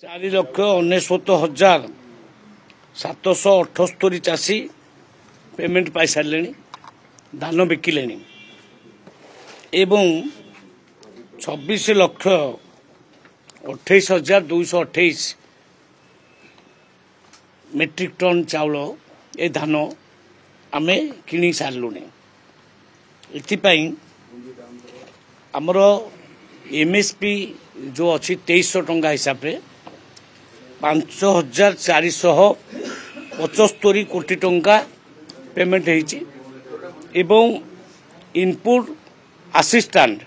4,69,778 चाषी पेमेंट पाई सारे धान बिकिले एवं 26,28,228 मेट्रिक टन चाउल ए धान आमे किणी सारूनी एथिपाई आमर एमएसपी जो अच्छी 2300 टंका हिसाब से 5,475 कोटी टंका पेमेंट होती एवं इनपुट असिस्टेंट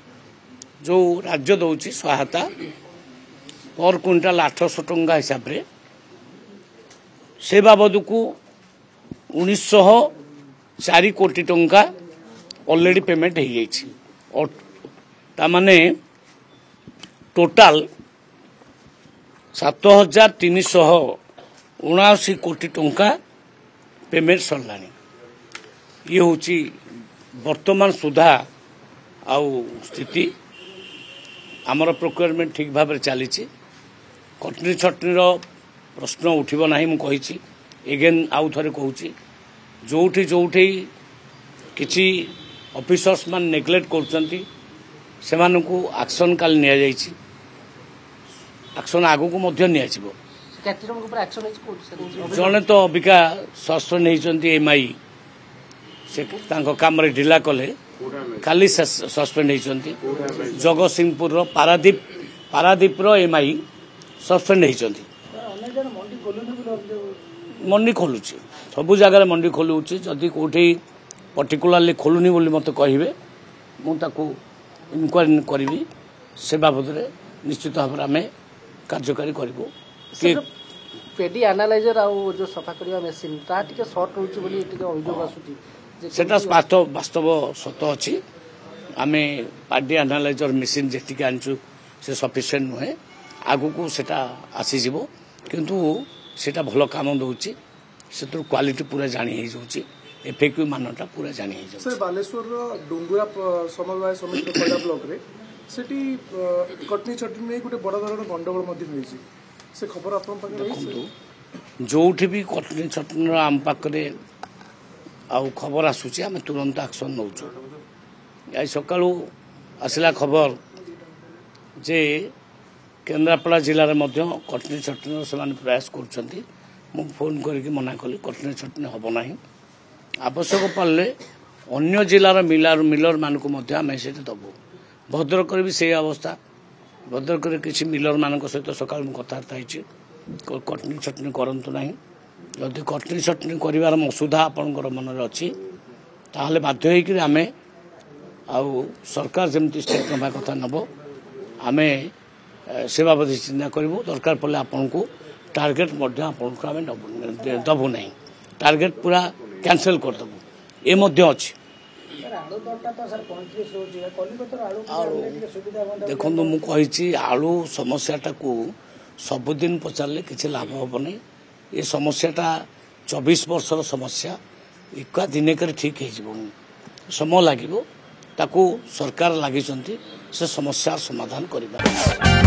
जो राज्य दौची सहायता पर क्विंटाल 800 टंका हिसाब से से बाबद को 1904 कोटी टंका ऑलरेडी पेमेंट हो जाइए और तामाने टोटाल 7,379 कोटी टंका पेमेंट सरला ये हूँ वर्तमान सुधा आउ स्थिति आमर प्रोक्योरमेंट ठीक भाव चली कटनी छटनी प्रश्न उठब ना मुझे एगेन आउ थे कहूँ जोठी जोठी किसी ऑफिसर्स मान नेग्लेक्ट करछंती सेमानकु एक्शन काल निया जाइछि एक्शन आगु को मध्य निया छिबो जने तो अबिका सस्पेंड होइछंती एमआई से तांको काम रे ढिला कले खाली सस्पेंड होइछंती जगतसिंहपुर रो पारादीप रो एमआई सस्पेंड होइछंती मंडी खोलुछि सब जगह मंडी खोलुछि जदि कोठी पर्टिकुलरली खोलुनी बोली मत कहे मुझे इनक्वारी करी से बाबद निश्चित भाव में कार्यकारी करूँ पेडी एनालाइजर जो सफा करने मेसीन टे सर्ट रोचे अभियोग आसुटा वास्तव सत अच्छी आम पेडी एनालाइजर मेसीन जी आनचु से सफिशिएंट नुहे आगु को सेटा आसीज किंतु सेटा भल काम दौर से क्वालिटी पूरा जानी जाऊँगी एफएक्यू मानटा पूरा जानी सर बालेश्वर डुंगुरा समवाय समिति खड़ा ब्लॉक रे सेठी कटनी छटनी में गोटे बड़ धरण गंडगोल से खबर आपन पाखे जोठी भी कटनी छटनी आम पाखे आउ खबर आसूची आम तुरंत एक्शन नौचु या सकाळू आसला खबर जे केन्द्रापड़ा जिले में कटनी छटनी से प्रयास कर फोन करके मना कली कटनी छटनी हम ना आवश्यक पड़े अन्य जिलार मिलर मान को आम से दबू भद्रक भी से अवस्था भद्रक किसी मिलर मान सहित सका कथबार्ता कटनी छटनी करूँ ना जदि कटनी छटनी कर असुविधा आपंकर मनरे अच्छी ताहले बाध्य होकर आम आउ सरकार जमी स्टेप नवा कथा नब आम से बाबद चिंता करूँ दरकार पड़े आपन को टार्गेट आम दबू ना टार्गेट पूरा कैंसल करदेबू ये अच्छी देखो मुझे आलू समस्याटा को सबुदिन पचारे किसी लाभ हम नहीं ये समस्याटा 24 वर्षर समस्या एक दिने ठीक हो समय लगे सरकार लगी से समस्या समाधान करवा।